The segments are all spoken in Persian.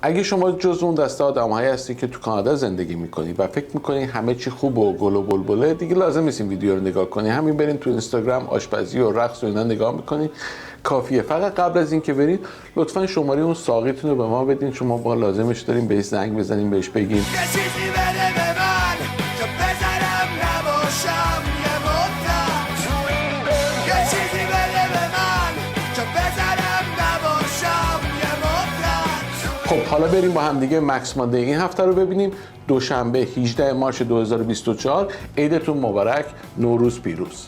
اگه شما جز اون دسته آدم‌هایی هستی که تو کانادا زندگی می‌کنی و فکر می‌کنی همه چی خوب و گل و بلبله، دیگه لازم نیست این ویدیو رو نگاه کنی. همین برین تو اینستاگرام آشپزی و رقص و اینا نگاه می‌کنید کافیه. فقط قبل از اینکه برید لطفاً شماره اون ساقیتون رو به ما بدین، چون ما با لازمش داریم بهش زنگ بزنیم، بهش بگیم خب حالا بریم با هم دیگه مکس ماندی این هفته رو ببینیم. دوشنبه 18 مارس 2024. عیدتون مبارک، نوروز پیروز.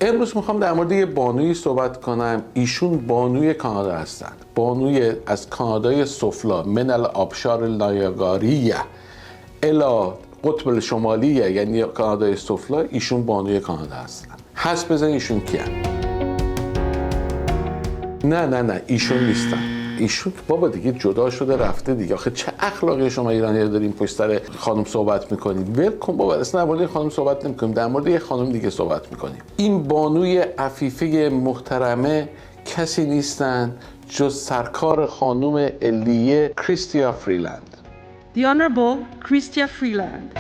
امروز میخوام در مورد یه بانویی صحبت کنم. ایشون بانوی کانادا هستند. بانوی از کانادای سفلا، من الابشار النایاگاریه الی قطب شمالیه، یعنی کانادای سفلا. ایشون بانوی کانادا هستن. حس بزنید ایشون کیان؟ نه ایشون نیستن. ایشون بابا دیگه جدا شده رفته دیگه. آخه چه اخلاقی شما ایرانی‌ها دارین پشت سر خانم صحبت میکنید؟ ول کن بابا، اصلا در مورد خانم صحبت نمیکنیم، در مورد یه خانم دیگه صحبت میکنیم. این بانوی عفیفه محترمه کسی نیستن جز سرکار خانم علیه کریستیا فریلند. The Honorable Chrystia Freeland.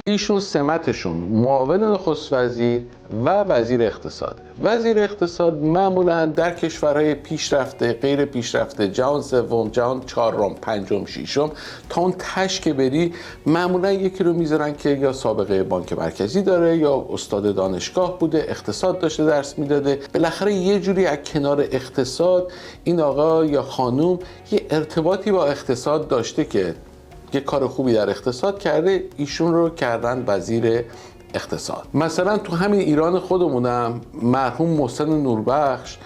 ایشون سمتشون معاون نخست وزیر و وزیر اقتصاد. وزیر اقتصاد معمولا در کشورهای پیشرفته، غیر پیشرفته، جهان سوم، جهان چهارم، پنجم، ششم، تا اون تش که بری معمولا یکی رو میذارن که یا سابقه بانک مرکزی داره یا استاد دانشگاه بوده، اقتصاد داشته درس میداده. بالاخره یه جوری از کنار اقتصاد این آقا یا خانوم یه ارتباطی با اقتصاد داشته که یه کار خوبی در اقتصاد کرده، ایشون رو کردن وزیر اقتصاد. مثلا تو همین ایران خودمونم مرحوم محسن نوربخش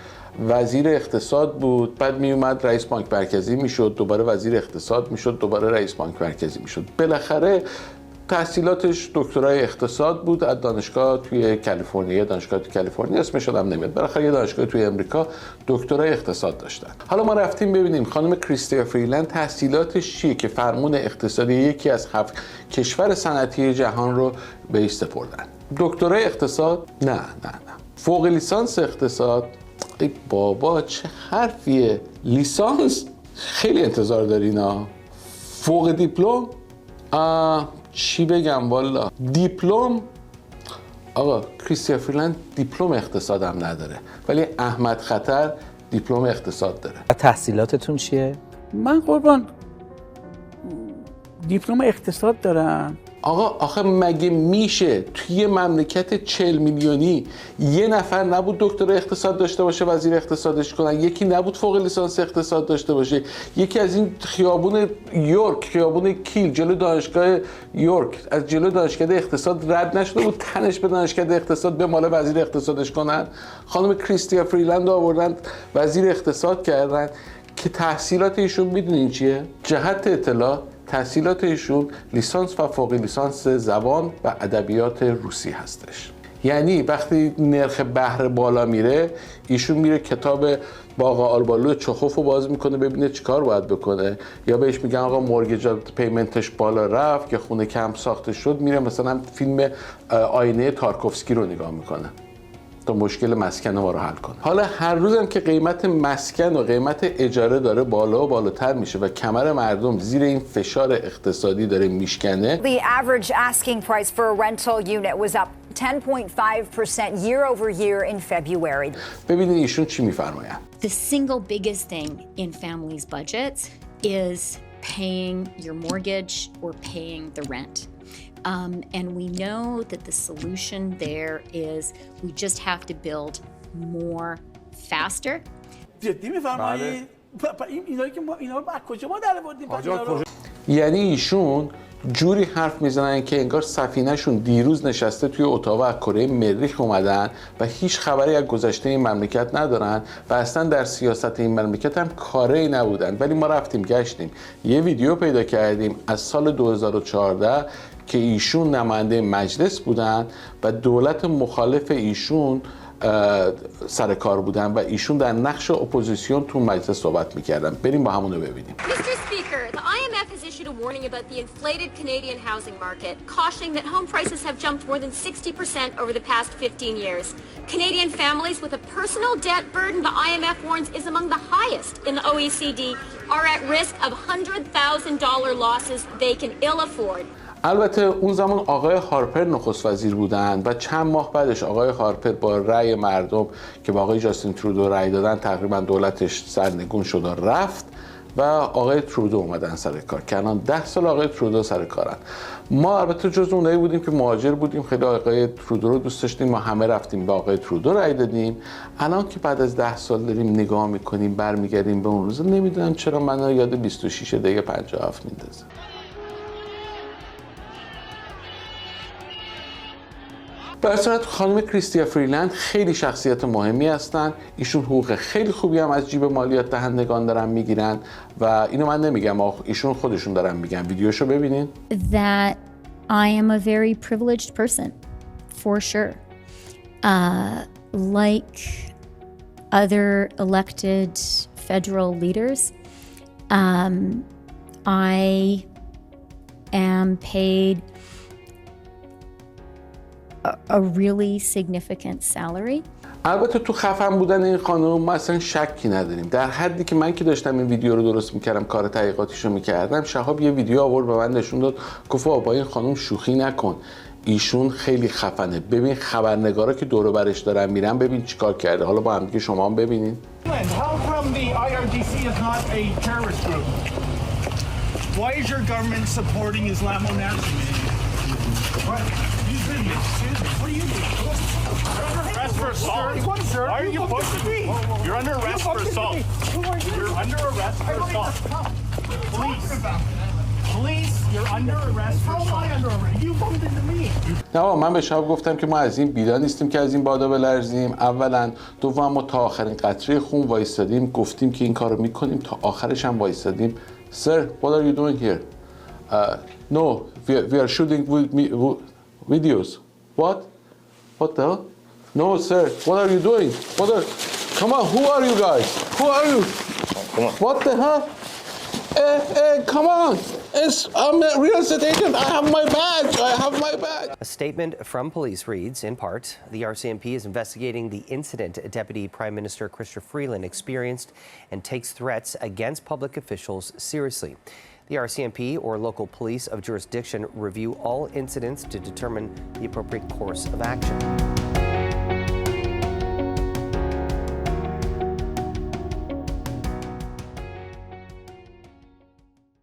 وزیر اقتصاد بود، بعد می اومد رئیس بانک مرکزی میشد، دوباره وزیر اقتصاد میشد، دوباره رئیس بانک مرکزی میشد. بالاخره تحصیلاتش دکترای اقتصاد بود از دانشگاه توی کالیفرنیا، دانشگاه توی کالیفرنیا اسمش یادم نمیاد، بالاخره یه دانشگاه توی امریکا دکترای اقتصاد داشتن. حالا ما رفتیم ببینیم خانم کریستیا فریلند تحصیلاتش چیه که فرمون اقتصادی یکی از 7 کشور صنعتی جهان رو بهش سپردن. دکترای اقتصاد؟ نه. فوق لیسانس اقتصاد؟ ای بابا چه حرفیه. لیسانس خیلی انتظار دارین. فوق دیپلم؟ چی بگم والا. دیپلم؟ آقا کریستیا فریلند دیپلم اقتصاد هم نداره، ولی احمد خطر دیپلم اقتصاد داره. تحصیلاتتون چیه؟ من قربان دیپلم اقتصاد دارم. آقا آخه مگه میشه توی مملکت 40 میلیونی یه نفر نبود دکتر اقتصاد داشته باشه وزیر اقتصادش کنن، یکی نبود فوق لیسانس اقتصاد داشته باشه، یکی از این خیابون یورک، خیابون کیل جلو دانشگاه یورک، از جلو دانشکده اقتصاد رد نشده بود تنش به دانشکده اقتصاد به مال وزیر اقتصادش کنن. خانم کریستیا فریلند رو آوردن وزیر اقتصاد کردن که تحصیلات ایشون میدونین چیه؟ جهت اطلاع تحصیلات ایشون لیسانس و فوق لیسانس زبان و ادبیات روسی هستش. یعنی وقتی نرخ بهره بالا میره ایشون میره کتاب باغ آلبالو چخوف رو باز میکنه ببینه چیکار باید بکنه، یا بهش میگن آقا مورگیج پیمنتش بالا رفت که خونه کم ساخته شد، میره مثلا فیلم آینه تارکوفسکی رو نگاه میکنه تا مشکل مسکن ما رو حل کنه. حالا هر روزم که قیمت مسکن و قیمت اجاره داره بالا و بالاتر میشه و کمر مردم زیر این فشار اقتصادی داره میشکنه. The average asking price for a rental unit was up 10.5% year over year in February. ببینید ایشون چی میفرمایند. The single biggest thing in families' budgets is paying your mortgage or paying the rent. And we know that the solution there is we just have to build more faster. جدی میفرمایید؟ اینایی که ما اینا رو از کجا ما در آوردیم؟ یعنی ایشون جوری حرف میزنن که انگار سفینه‌شون دیروز نشسته توی اتاق از کره مریخ اومدن و هیچ خبری از گذشته این مملکت ندارن و اصلا در سیاست این مملکت هم کاری نبودن. ولی ما رفتیم گشتیم یه ویدیو پیدا کردیم از سال 2014 که ایشون نماینده مجلس بودن و دولت مخالف ایشون سر کار بودن و ایشون در نقش اپوزیسیون تو مجلس صحبت میکردن. بریم با همونو ببینیم. Mr. Speaker, the IMF has issued a warning about the inflated Canadian housing market, cautioning that home prices have jumped more than 60% over the past 15 years. Canadian families with a personal debt burden, the IMF warns, is among the highest in the OECD, are at risk of $100,000 losses they can ill afford. البته اون زمان آقای هارپر نخست وزیر بودن و چند ماه بعدش آقای هارپر با رأی مردم که با آقای جاستین ترودو رأی دادن تقریبا دولتش سرنگون شد و رفت و آقای ترودو اومدن سر کار که الان 10 سال آقای ترودو سر کارن. ما البته جز اونایی بودیم که مهاجر بودیم، خیلی آقای ترودو رو دوست داشتیم، ما همه رفتیم به آقای ترودو رأی دادیم. الان که بعد از 10 سال داریم نگاه میکنیم برمیگردیم به اون روز، نمیدونم چرا من یاد 26 دیگه 57 میندازه. به هر صورت خانم کریستیا فریلند خیلی شخصیت مهمی هستن. ایشون حقوق خیلی خوبی هم از جیب مالیات دهندگان دارن میگیرن و اینو من نمیگم، ایشون خودشون دارن میگن. ویدیوشو ببینین. That I am a very privileged person, for sure. Like other elected federal leaders, I am paid a really significant salary. البته تو خفن بودن این خانم ما اصلا شکی نداریم. در حدی که من که داشتم این ویدیو رو درست میکردم، کار تحقیقاتیشو میکردم، شهاب یه ویدیو آورد به من نشون داد، گفت با این خانم شوخی نکن، ایشون خیلی خفنه. ببین خبرنگارا که دور و برش دارن میرن، ببین چیکار کرده. حالا با هم دیگه شما هم ببینین. How come the IRGC is not a terrorist group? Why is your government supporting Islamo-Nationalism? What? What are you doing? Arrest for assault. Why are you pushing me? You're under arrest for assault. You're under arrest for assault. Police, you're under arrest for assault. How am I under arrest? You bumped into me. نه من به شما گفتم که ما از این بیدا نیستیم که از این بادا بلرزیم. اولا، دوم ما تا آخرین قطره خون وایستادیم، گفتیم که این کارو میکنیم، تا آخرش هم وایستادیم. Sir, what are you doing here? No, we are shooting videos. What? What the hell? No, sir. What are you doing? Come on, who are you guys? Who are you? Come on. What the hell? Come on. I'm a real estate agent. I have my badge. A statement from police reads, in part, the RCMP is investigating the incident Deputy Prime Minister Chrystia Freeland experienced and takes threats against public officials seriously. The RCMP or local police of jurisdiction review all incidents to determine the appropriate course of action.